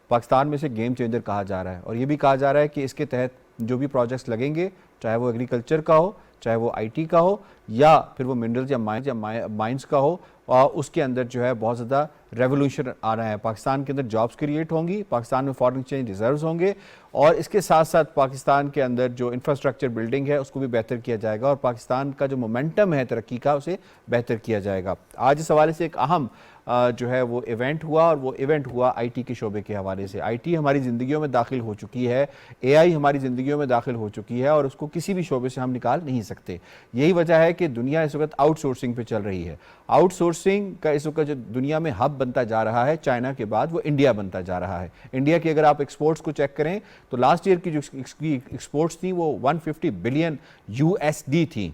پاکستان میں سے گیم چینجر کہا جا رہا ہے, اور یہ بھی کہا جا رہا ہے کہ اس کے تحت جو بھی پروجیکٹس لگیں گے, چاہے وہ ایگریکلچر کا ہو, چاہے وہ IT کا ہو, یا پھر وہ منرلز یا مائنز کا ہو, اس کے اندر جو ہے بہت زیادہ ریولوشن آ رہا ہے. پاکستان کے اندر جابز کریٹ ہوں گی, پاکستان میں فارن ایکسچینج ریزروز ہوں گے, اور اس کے ساتھ ساتھ پاکستان کے اندر جو انفراسٹرکچر بلڈنگ ہے اس کو بھی بہتر کیا جائے گا, اور پاکستان کا جو مومنٹم ہے ترقی کا اسے بہتر کیا جائے گا. آج اس حوالے سے ایک اہم جو ہے وہ ایونٹ ہوا, اور وہ ایونٹ ہوا IT کے شعبے کے حوالے سے. IT ہماری زندگیوں میں داخل ہو چکی ہے, AI ہماری زندگیوں میں داخل ہو چکی ہے, اور اس کو کسی بھی شعبے سے ہم نکال نہیں سکتے. یہی وجہ ہے کہ دنیا اس وقت آؤٹ سورسنگ پہ چل رہی ہے. آؤٹ سورسنگ کا اس وقت جو دنیا میں ہب بنتا جا رہا ہے, چائنا کے بعد وہ انڈیا بنتا جا رہا ہے. انڈیا کی اگر آپ ایکسپورٹس کو چیک کریں تو لاسٹ ایئر کی جو ایکسپورٹس تھیں وہ 150 بلین USD تھیں,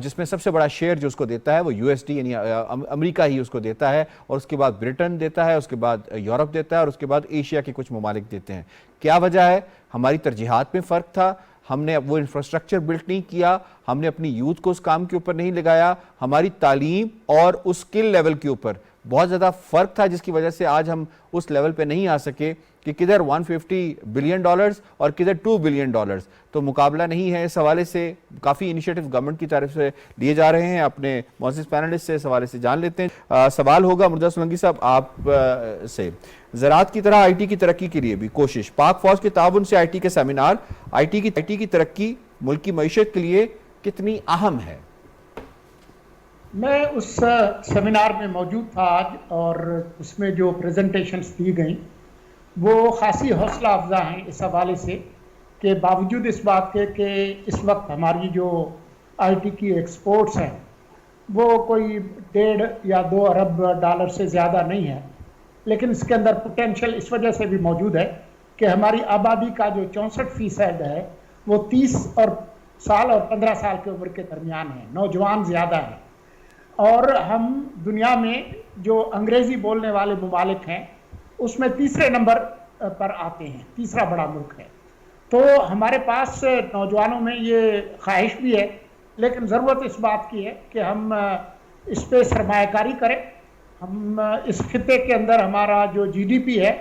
جس میں سب سے بڑا شیئر جو اس کو دیتا ہے وہ USD یعنی امریکہ ہی اس کو دیتا ہے, اور اس کے بعد برٹن دیتا ہے, اس کے بعد یورپ دیتا ہے, اور اس کے بعد ایشیا کے کچھ ممالک دیتے ہیں. کیا وجہ ہے؟ ہماری ترجیحات میں فرق تھا, ہم نے وہ انفراسٹرکچر بلڈ نہیں کیا, ہم نے اپنی یوتھ کو اس کام کے اوپر نہیں لگایا, ہماری تعلیم اور اس اسکل لیول کے اوپر بہت زیادہ فرق تھا, جس کی وجہ سے آج ہم اس لیول پہ نہیں آ سکے کہ کدھر $150 بلین اور کدھر $2 بلین. تو مقابلہ نہیں ہے. اس حوالے سے کافی انیشیٹو گورنمنٹ کی طرف سے لیے جا رہے ہیں. اپنے معزز پینلسٹ سے اس حوالے سے جان لیتے ہیں. سوال ہوگا مرزا سولنگی صاحب آپ سے, زراعت کی طرح IT کی ترقی کے لیے بھی کوشش, پاک فوج کے تعاون سے IT کے سیمینار, IT کی ترقی ملک کی معیشت کے لیے کتنی اہم ہے؟ میں اس سیمینار میں موجود تھا آج, اور اس میں جو پریزنٹیشنز دی گئیں وہ خاصی حوصلہ افزا ہیں اس حوالے سے کہ باوجود اس بات کے کہ اس وقت ہماری جو IT کی ایکسپورٹس ہیں وہ کوئی $1.5 یا $2 ارب سے زیادہ نہیں ہے, لیکن اس کے اندر پوٹینشل اس وجہ سے بھی موجود ہے کہ ہماری آبادی کا جو 64% ہے وہ 30 سال اور 15 سال کی عمر کے درمیان ہے, نوجوان زیادہ ہیں, اور ہم دنیا میں جو انگریزی بولنے والے ممالک ہیں اس میں تیسرے نمبر پر آتے ہیں, تیسرا بڑا ملک ہے. تو ہمارے پاس نوجوانوں میں یہ خواہش بھی ہے, لیکن ضرورت اس بات کی ہے کہ ہم اس پہ سرمایہ کاری کریں. ہم اس خطے کے اندر ہمارا جو GDP ہے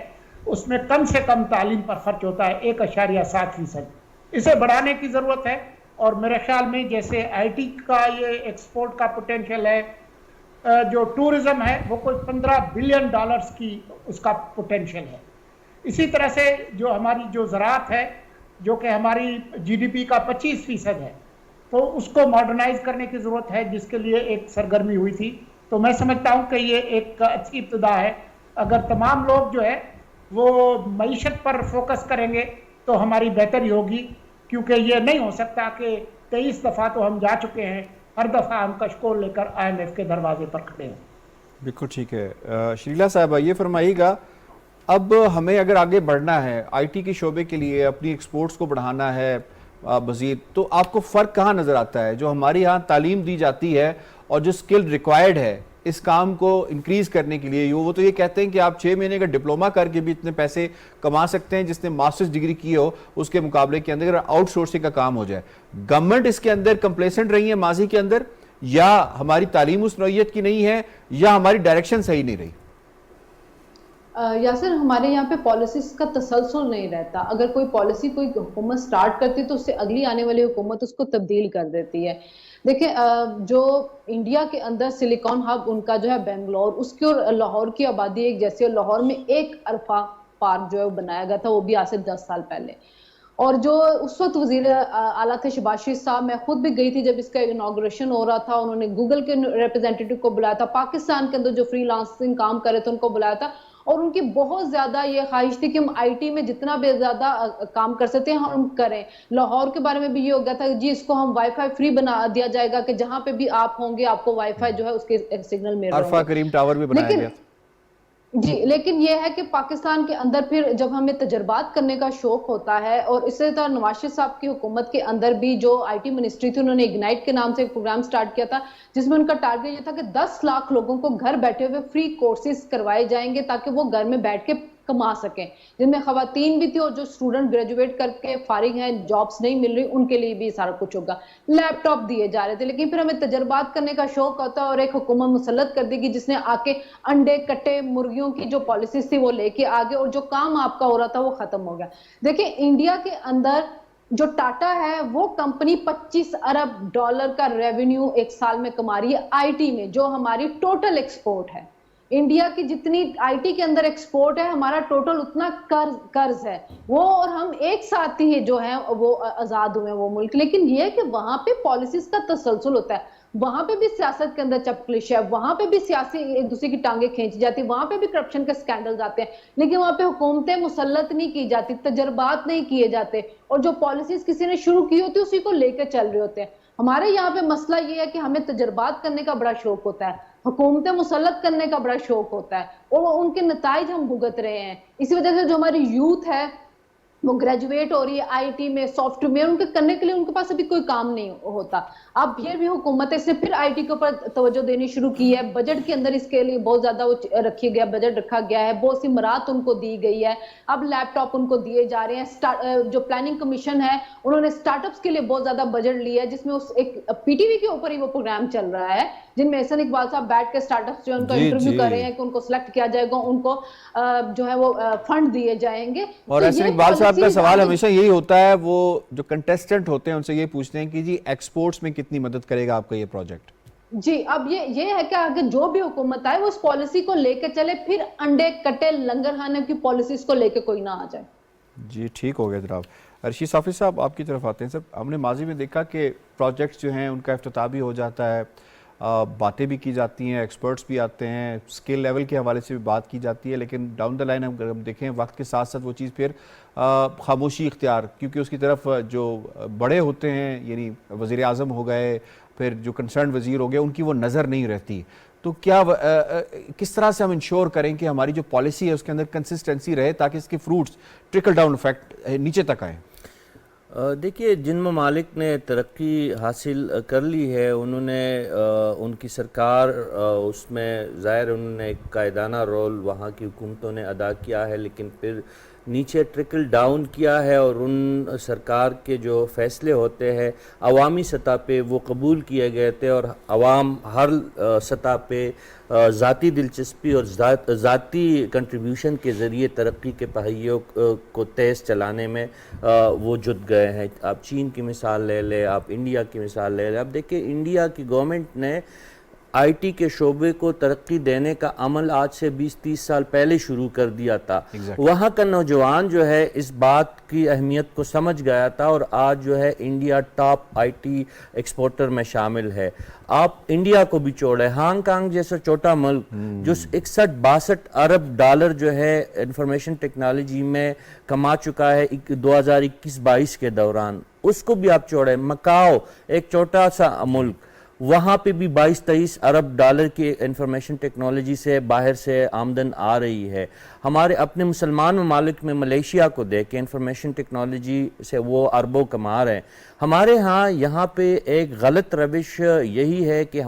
اس میں کم سے کم تعلیم پر خرچ ہوتا ہے 1.7%. اسے بڑھانے کی ضرورت ہے, اور میرے خیال میں جیسے IT کا یہ ایکسپورٹ کا پوٹینشیل ہے, جو ٹورزم ہے وہ کوئی $15 بلین کی اس کا پوٹینشیل ہے. اسی طرح سے جو ہماری جو زراعت ہے جو کہ ہماری GDP کا 25% ہے, تو اس کو ماڈرنائز کرنے کی ضرورت ہے, جس کے لیے ایک سرگرمی ہوئی تھی. تو میں سمجھتا ہوں کہ یہ ایک اچھی ابتدا ہے. اگر تمام لوگ جو ہے وہ معیشت پر فوکس کریں گے تو ہماری بہتری ہوگی, کیونکہ یہ نہیں ہو سکتا کہ 23 दफ़ा तो हम जा चुके हैं, हर दफ़ा हम कशकोल लेकर IMF के दरवाजे पर खड़े हैं। बिल्कुल ठीक है। श्रीला साहब ये फरमाइएगा, अब हमें अगर आगे बढ़ना है, आईटी के शोबे के लिए अपनी एक्सपोर्ट्स को बढ़ाना है मज़ीद, तो आपको फ़र्क कहाँ नज़र आता है? जो हमारे यहाँ तालीम दी जाती है और जो स्किल रिक्वायर्ड है इस काम को इंक्रीज़ करने के लिए, वो तो ये कहते हैं कि आप 6 महीने का डिप्लोमा करके भी इतने पैसे कमा सकते हैं जिसने मास्टर्स डिग्री की हो उसके मुकाबले के अंदर, अगर आउटसोर्सिंग का काम हो जाए। गवर्नमेंट इसके अंदर कंप्लेसेंट रही है माजी के अंदर, या हमारी तालीम उस नौइयत की नहीं है, या हमारी डायरेक्शन सही नहीं रही? यासिर, हमारे यहाँ पे पॉलिसीज का तसलसल नहीं रहता। अगर कोई पॉलिसी कोई हुकूमत स्टार्ट करती है तो उससे अगली आने वाली हुकूमत उसको तब्दील कर देती है। देखिए, जो इंडिया के अंदर सिलिकॉन हब उनका जो है बेंगलोर, उसकी और लाहौर की आबादी एक जैसी है। लाहौर में एक अरफा पार्क जो है वो बनाया गया था, वो भी आज से 10 साल पहले। और जो उस वक्त वजीर आला थे शहबाज शरीफ साहब, मैं खुद भी गई थी जब इसका इनॉग्रेशन हो रहा था। उन्होंने गूगल के रिप्रेजेंटेटिव को बुलाया था, पाकिस्तान के अंदर जो फ्रीलांसिंग काम कर रहे थे उनको बुलाया था, और उनकी बहुत ज्यादा ये ख्वाहिश थी कि हम आईटी में जितना भी ज्यादा काम कर सकते हैं हम करें। लाहौर के बारे में भी ये हो गया था जी, इसको हम वाईफाई फ्री बना दिया जाएगा कि जहां पे भी आप होंगे आपको वाईफाई जो है उसके सिग्नल मिल रहे अरफा करीम टावर भी बनाया गया था। जी, लेकिन ये है कि पाकिस्तान के अंदर फिर जब हमें तजर्बात करने का शौक होता है, और इसी तरह नवाज शरीफ साहब की हुकूमत के अंदर भी जो आईटी मिनिस्ट्री थी, उन्होंने इग्नाइट के नाम से एक प्रोग्राम स्टार्ट किया था जिसमें उनका टारगेट ये था कि 10 लाख लोगों को घर बैठे हुए फ्री कोर्सेज करवाए जाएंगे ताकि वो घर में बैठ के कमा सकें, जिनमें खवातीन भी थी और जो स्टूडेंट ग्रेजुएट करके फारिग हैं, जॉब्स नहीं मिल रही, उनके लिए भी सारा कुछ होगा। लैपटॉप दिए जा रहे थे, लेकिन फिर हमें तजर्बात करने का शौक होता है और एक हुकूमत मुसल्लत कर देगी जिसने आके अंडे कट्टे मुर्गियों की जो पॉलिसीज थी वो लेके आगे, और जो काम आपका हो रहा था वो खत्म हो गया। देखिए, इंडिया के अंदर जो टाटा है वो कंपनी 25 अरब डॉलर का रेवेन्यू एक साल में कमा रही है आईटी में, जो हमारी टोटल एक्सपोर्ट है। इंडिया की जितनी आईटी के अंदर एक्सपोर्ट है, हमारा टोटल उतना कर्ज है वो, और हम एक साथ ही जो है वो आजाद हुए वो मुल्क। लेकिन ये है कि वहां पे पॉलिसीज का तसलसल होता है, वहां पे भी सियासत के अंदर चपकलिश है, वहां पे भी सियासी एक दूसरे की टांगे खींची जाती है, वहां पे भी करप्शन के स्कैंडल आते हैं, लेकिन वहां पे हुकूमतें मुसल्लत नहीं की जाती, तजर्बात नहीं किए जाते, और जो पॉलिसीज किसी ने शुरू की होती है उसी को लेकर चल रहे होते हैं। हमारे यहाँ पे मसला ये है कि हमें तजर्बात करने का बड़ा शौक होता है, हुकूमतें मुसल्लत करने का बड़ा शौक होता है, और उनके नताइज हम भुगत रहे हैं। इसी वजह से जो हमारी यूथ है वो ग्रेजुएट हो रही है आईटी में, सॉफ्टवेयर, उनके करने के लिए उनके पास अभी कोई काम नहीं होता। अब फिर भी हुकूमत इसने फिर आईटी के ऊपर तवज्जो देनी शुरू की है, बजट के अंदर इसके लिए बहुत ज्यादा वो रखी गया, बजट रखा गया है, बहुत सी मराहत उनको दी गई है, अब लैपटॉप उनको दिए जा रहे हैं। जो प्लानिंग कमीशन है उन्होंने स्टार्टअप्स के लिए बहुत ज्यादा बजट लिया है, जिसमें उस एक पीटीवी के ऊपर ही वो प्रोग्राम चल रहा है जिनमें एहसन इकबाल साहब बैठ के स्टार्टअप्स जो उनका इंटरव्यू कर रहे हैं कि उनको सिलेक्ट किया जाएगा, उनको जो है वो फंड दिए जाएंगे। और एहसन इकबाल साहब का सवाल हमेशा यही होता है, वो जो कंटेस्टेंट होते हैं उनसे ये पूछते हैं कि जी एक्सपोर्ट्स में कितनी मदद करेगा आपका ये प्रोजेक्ट? जी, अब ये है कि अगर जो भी हुकूमत आए वो उस पॉलिसी को लेकर चले, फिर अंडे कटे लंगर खाने की पॉलिसीज को लेकर कोई ना आ जाए। जी ठीक हो गया जनाब। रशीद साफी साहब आपकी तरफ आते हैं। सर, हमने माजी में देखा कि प्रोजेक्ट्स जो हैं उनका इफ्तिताह भी हो जाता है, बातें भी की जाती हैं, एक्सपर्ट्स भी आते हैं, स्किल लेवल के हवाले से भी बात की जाती है, लेकिन डाउन द लाइन अगर हम देखें वक्त के साथ साथ वो चीज़ फिर खामोशी इख्तियार, क्योंकि उसकी तरफ जो बड़े होते हैं यानी वज़ीर आज़म हो गए, फिर जो कंसर्न वज़ीर हो गए, उनकी वो नज़र नहीं रहती। तो क्या किस तरह से हम इंश्योर करें कि हमारी जो पॉलिसी है उसके अंदर कंसिस्टेंसी रहे ताकि इसके फ्रूट्स ट्रिकल डाउन इफेक्ट नीचे तक आए? देखिए, जिन ममालिक ने तरक्की हासिल कर ली है उन्होंने उनकी सरकार उसमें ज़ाहिर उन्होंने एक कायदाना रोल वहाँ की हुकूमतों ने अदा किया है, लेकिन फिर नीचे ट्रिकल डाउन किया है और उन सरकार के जो फ़ैसले होते हैं अवामी सतह पे वो कबूल किए गए थे, और अवाम हर सतह पे ज़ाती दिलचस्पी और ज़ाती कंट्रीब्यूशन के ज़रिए तरक्की के पहियों को तेज़ चलाने में वो जुट गए हैं। आप चीन की मिसाल ले लें, आप इंडिया की मिसाल ले लें। अब देखिए, इंडिया की गवर्नमेंट ने آئی ٹی کے شعبے کو ترقی دینے کا عمل آج سے 20-30 سال پہلے شروع کر دیا تھا. وہاں کا نوجوان جو ہے اس بات کی اہمیت کو سمجھ گیا تھا اور آج جو ہے India top I T exporter میں شامل ہے. آپ انڈیا کو بھی چھوڑے, ہانگ کانگ جیسا چھوٹا ملک جو 61-62 ارب ڈالر جو ہے انفارمیشن ٹیکنالوجی میں کما چکا ہے 2021-22 کے دوران, اس کو بھی آپ چھوڑیں. مکاؤ ایک چھوٹا سا ملک, وہاں پہ بھی 22-23 ارب ڈالر کی انفارمیشن ٹیکنالوجی سے باہر سے آمدن آ رہی ہے. ہمارے اپنے مسلمان ممالک میں ملیشیا کو دیکھ کے انفارمیشن ٹیکنالوجی سے وہ اربوں کما رہے ہیں. ہمارے ہاں یہاں پہ ایک غلط روش یہی ہے کہ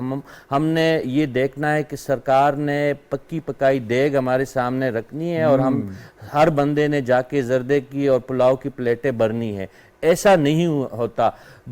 ہم نے یہ دیکھنا ہے کہ سرکار نے پکی پکائی دیگ ہمارے سامنے رکھنی ہے اور ہم ہر بندے نے جا کے زردے کی اور پلاؤ کی پلیٹیں بھرنی ہے. ایسا نہیں ہوتا.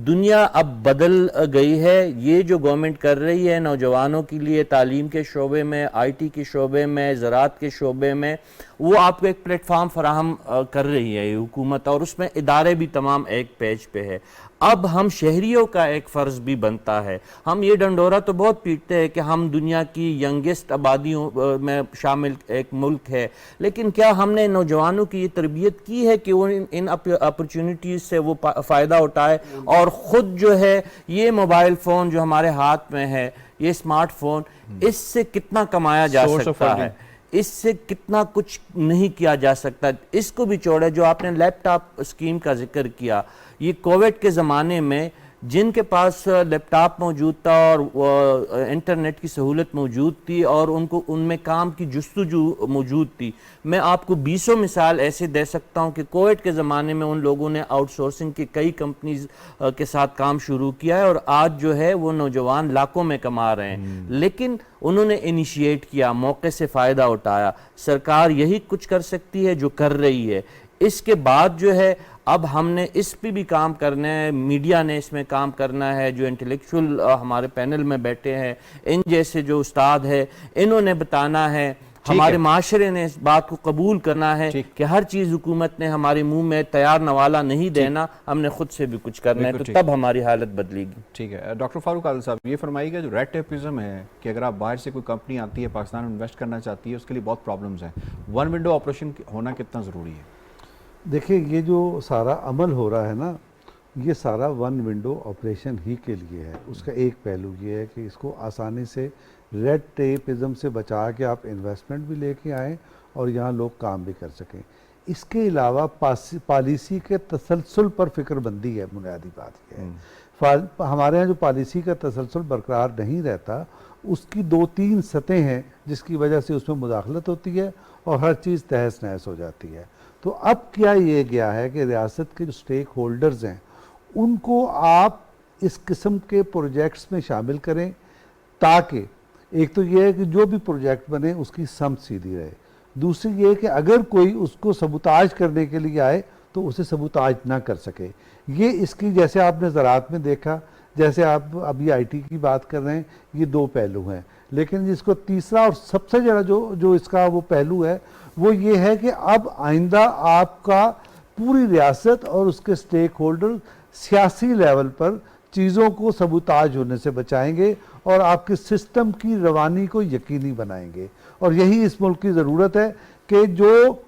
دنیا اب بدل گئی ہے. یہ جو گورنمنٹ کر رہی ہے نوجوانوں کے لیے تعلیم کے شعبے میں, آئی ٹی کے شعبے میں, زراعت کے شعبے میں, وہ آپ کو ایک پلیٹ فارم فراہم کر رہی ہے یہ حکومت, اور اس میں ادارے بھی تمام ایک پیج پہ ہے. اب ہم شہریوں کا ایک فرض بھی بنتا ہے. ہم یہ ڈنڈورا تو بہت پیٹتے ہیں کہ ہم دنیا کی ینگسٹ آبادیوں میں شامل ایک ملک ہے, لیکن کیا ہم نے نوجوانوں کی یہ تربیت کی ہے کہ وہ ان اپرچونٹیز سے وہ فائدہ اٹھائے اور خود جو ہے یہ موبائل فون جو ہمارے ہاتھ میں ہے, یہ اسمارٹ فون, اس سے کتنا کمایا جا سکتا ہے, اس سے کتنا کچھ نہیں کیا جا سکتا. اس کو بھی چھوڑے. جو آپ نے لیپ ٹاپ اسکیم کا ذکر کیا, یہ کووڈ کے زمانے میں جن کے پاس لیپ ٹاپ موجود تھا اور انٹرنیٹ کی سہولت موجود تھی اور ان میں کام کی جستجو موجود تھی, میں آپ کو 20 مثال ایسے دے سکتا ہوں کہ کووڈ کے زمانے میں ان لوگوں نے آؤٹ سورسنگ کی کئی کمپنیز کے ساتھ کام شروع کیا ہے اور آج جو ہے وہ نوجوان لاکھوں میں کما رہے ہیں. لیکن انہوں نے انیشیٹ کیا, موقع سے فائدہ اٹھایا. سرکار یہی کچھ کر سکتی ہے جو کر رہی ہے. اس کے بعد جو ہے اب ہم نے اس پہ بھی کام کرنا ہے, میڈیا نے اس میں کام کرنا ہے, جو انٹلیکچول ہمارے پینل میں بیٹھے ہیں ان جیسے جو استاد ہیں انہوں نے بتانا ہے, ہمارے معاشرے نے اس بات کو قبول کرنا ہے کہ ہر چیز حکومت نے ہمارے منہ میں تیار نوالا نہیں دینا, ہم نے خود سے بھی کچھ کرنا ہے, تو تب ہماری حالت بدلے گی. ٹھیک ہے. ڈاکٹر فاروق عادل صاحب, یہ فرمائیے گا جو ریڈ ٹیپزم ہے کہ اگر آپ باہر سے کوئی کمپنی آتی ہے پاکستان میں انویسٹ کرنا چاہتی ہے, اس کے لیے بہت پرابلمز ہیں, ون ونڈو آپریشن ہونا کتنا ضروری ہے؟ دیکھیں یہ جو سارا عمل ہو رہا ہے نا, یہ سارا ون ونڈو آپریشن ہی کے لیے ہے. اس کا ایک پہلو یہ ہے کہ اس کو آسانی سے ریڈ ٹیپزم سے بچا کے آپ انویسٹمنٹ بھی لے کے آئیں اور یہاں لوگ کام بھی کر سکیں. اس کے علاوہ پالیسی کے تسلسل پر فکر بندی ہے. بنیادی بات یہ ہے ہمارے یہاں جو پالیسی کا تسلسل برقرار نہیں رہتا, اس کی 2-3 سطحیں ہیں جس کی وجہ سے اس میں مداخلت ہوتی ہے اور ہر چیز تہس نہس ہو جاتی ہے. تو اب کیا یہ گیا ہے کہ ریاست کے جو سٹیک ہولڈرز ہیں ان کو آپ اس قسم کے پروجیکٹس میں شامل کریں, تاکہ ایک تو یہ ہے کہ جو بھی پروجیکٹ بنے اس کی سمت سیدھی رہے, دوسری یہ کہ اگر کوئی اس کو سبوتاج کرنے کے لیے آئے تو اسے سبوتاج نہ کر سکے. یہ اس کی جیسے آپ نے زراعت میں دیکھا, جیسے آپ ابھی آئی ٹی کی بات کر رہے ہیں, یہ 2 پہلو ہیں. لیکن جس کو تیسرا اور سب سے زیادہ جو اس کا وہ پہلو ہے وہ یہ ہے کہ اب آئندہ آپ کا پوری ریاست اور اس کے سٹیک ہولڈر سیاسی لیول پر چیزوں کو سبوتاج ہونے سے بچائیں گے اور آپ کے سسٹم کی روانی کو یقینی بنائیں گے. اور یہی اس ملک کی ضرورت ہے کہ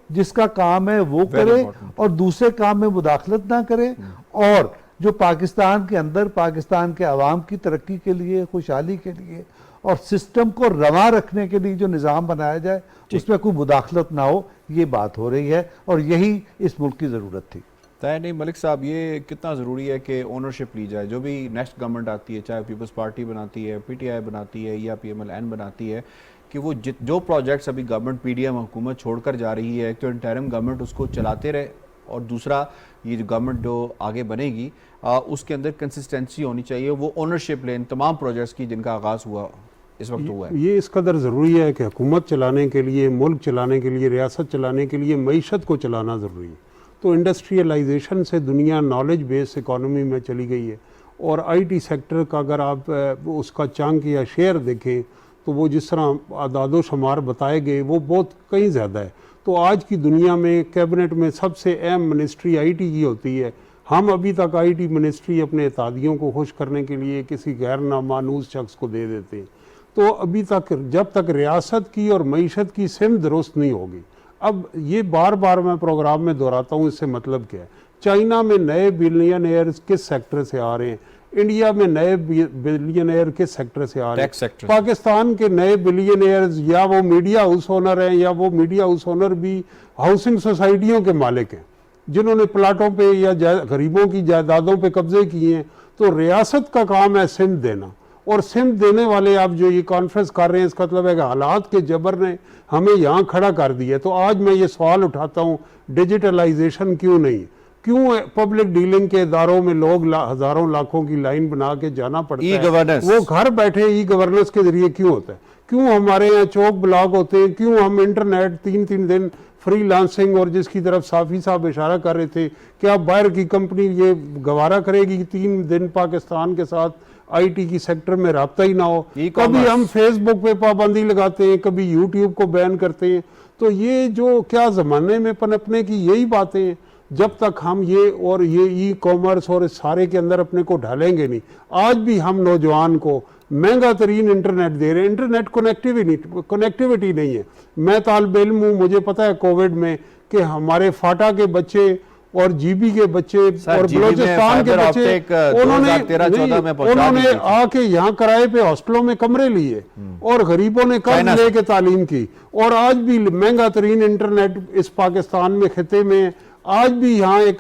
جس کا کام ہے وہ کرے اور دوسرے کام میں مداخلت نہ کرے, اور جو پاکستان کے اندر پاکستان کے عوام کی ترقی کے لیے, خوشحالی کے لیے اور سسٹم کو رواں رکھنے کے لیے جو نظام بنایا جائے اس میں کوئی مداخلت نہ ہو. یہ بات ہو رہی ہے اور یہی اس ملک کی ضرورت تھی. نہیں ملک صاحب, یہ کتنا ضروری ہے کہ اونرشپ لی جائے, جو بھی نیکسٹ گورنمنٹ آتی ہے, چاہے پیپلز پارٹی بناتی ہے, پی ٹی آئی بناتی ہے یا پی ایم ایل این بناتی ہے, کہ وہ جو پروجیکٹس ابھی گورنمنٹ پی ڈی ایم حکومت چھوڑ کر جا رہی ہے, ایک تو انٹرم گورنمنٹ اس کو چلاتے رہے, اور دوسرا یہ جو گورنمنٹ جو آگے بنے گی اس کے اندر کنسسٹنسی ہونی چاہیے, وہ اونرشپ لیں تمام پروجیکٹس کی جن کا آغاز ہوا اس وقت ہوا ہے. یہ اس قدر ضروری ہے کہ حکومت چلانے کے لیے, ملک چلانے کے لیے, ریاست چلانے کے لیے معیشت کو چلانا ضروری ہے. تو انڈسٹریلائزیشن سے دنیا نالج بیس اکانومی میں چلی گئی ہے, اور آئی ٹی سیکٹر کا اگر آپ اس کا چانک یا شیئر دیکھیں تو وہ جس طرح اعداد و شمار بتائے گئے وہ بہت کہیں زیادہ ہے. تو آج کی دنیا میں کیبنٹ میں سب سے اہم منسٹری آئی ٹی کی ہوتی ہے. ہم ابھی تک آئی ٹی منسٹری اپنے اتحادیوں کو خوش کرنے کے لیے کسی غیر نامانوس شخص کو دے دیتے ہیں. तो अभी तक जब तक रियासत की और मईशत की सिमत दुरुस्त नहीं होगी, अब ये बार बार मैं प्रोग्राम में दोहराता हूँ, इससे मतलब क्या है। चाइना में नए बिलियनियर्स किस सेक्टर से आ रहे हैं, इंडिया में नए बिलियनियर किस सेक्टर से आ रहे टैक्स हैं, सेक्टर। पाकिस्तान के नए बिलियनियर्स या वो मीडिया हाउस ओनर हैं या वो मीडिया हाउस ओनर भी हाउसिंग सोसाइटियों के मालिक हैं जिन्होंने प्लाटों पे या गरीबों की जायदादों पे कब्जे किए हैं। तो रियासत का काम है सिमत देना, और सिमत देने वाले आप जो ये कॉन्फ्रेंस कर रहे हैं, इसका मतलब है कि हालात के जबर ने हमें यहाँ खड़ा कर दिया। तो आज मैं ये सवाल उठाता हूँ, डिजिटलाइजेशन क्यों नहीं, क्यों पब्लिक डीलिंग के इदारों में लोग हजारों लाखों की लाइन बना के जाना पड़ता है, ई-गवर्नेंस। वो घर बैठे ई गवर्नेंस के जरिए क्यों होता है, क्यों हमारे यहाँ चौक ब्लॉक होते हैं, क्यों हम इंटरनेट 3-3 दिन फ्री लांसिंग, और जिसकी तरफ साफी साहब इशारा कर रहे थे कि आप बाहर की कंपनी ये गवारा करेगी कि 3 दिन पाकिस्तान के साथ आईटी की सेक्टर में रब्ता ही ना हो। कभी हम फेसबुक पे पाबंदी लगाते हैं, कभी यूट्यूब को बैन करते हैं। तो ये जो क्या ज़माने में पनपने की यही बातें हैं। जब तक हम ये और ये ई कॉमर्स और इस सारे के अंदर अपने को ढालेंगे नहीं, आज भी हम नौजवान को महंगा तरीन इंटरनेट दे रहे हैं, इंटरनेट कनेक्टिविटी नहीं है। मैं तालिब इल्म हूँ, मुझे पता है कोविड में कि हमारे फाटा के बच्चे और जीबी के बच्चे और बलोचिस्तान के बच्चे उन्होंने आके यहाँ किराए पे हॉस्टलों में कमरे लिए और गरीबों ने कर्ज लेके तालीम की, और आज भी महंगा तरीन इंटरनेट इस पाकिस्तान में खिते में। आज भी यहाँ एक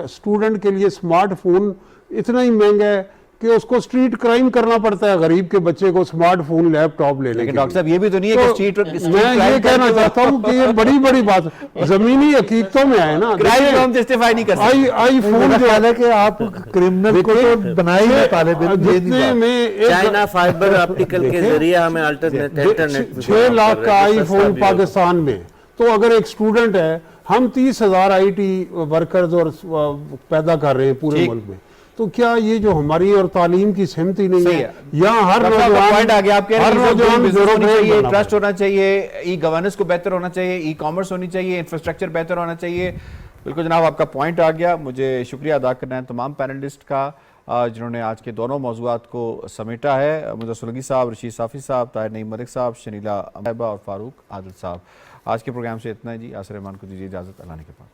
स्टूडेंट के लिए स्मार्टफोन इतना ही महंगा है कि उसको स्ट्रीट क्राइम करना पड़ता है गरीब के बच्चे को स्मार्टफोन लैपटॉप लेने के। डॉक्टर साहब ये भी तो नहीं है कि स्ट्रीट मैं ये कहना चाहता हूँ कि ये बड़ी बड़ी बात जमीनी हकीकतों में आए ना, क्राइम को हम जस्टिफाई नहीं कर सकते। आई फोन जो है कि आप क्रिमिनल को तो बनाए ही तालिब इल्म, जितने में चाइना फाइबर ऑप्टिकल के जरिए हमें अल्टरनेट इंटरनेट 6 लाख का आईफोन पाकिस्तान में, तो अगर एक स्टूडेंट है, हम 30,000 आईटी वर्कर्स और पैदा कर रहे हैं पूरे मुल्क में, तो क्या ये जो हमारी और तालीम की सहमति नहीं है, यहाँ हर पॉइंट आ गया आपके, हर नौजवान ट्रस्ट होना चाहिए, ई गवर्नेंस को बेहतर होना चाहिए, ई कॉमर्स होनी चाहिए, इंफ्रास्ट्रक्चर बेहतर होना चाहिए। बिल्कुल जनाब, आपका पॉइंट आ गया। मुझे शुक्रिया अदा करना है तमाम पैनलिस्ट का जिन्होंने आज के दोनों मौज़ूआत को समेटा है, मुझे सुलगी साहब, रशीद साफ़ी साहब, ताहिर नईम मलिक साहब, शनीला अहबा और फारूक आदिल साहब। आज के प्रोग्राम से इतना ही जी। यासिर रहमान को दीजिए इजाज़त। अल्लाह ने के पास।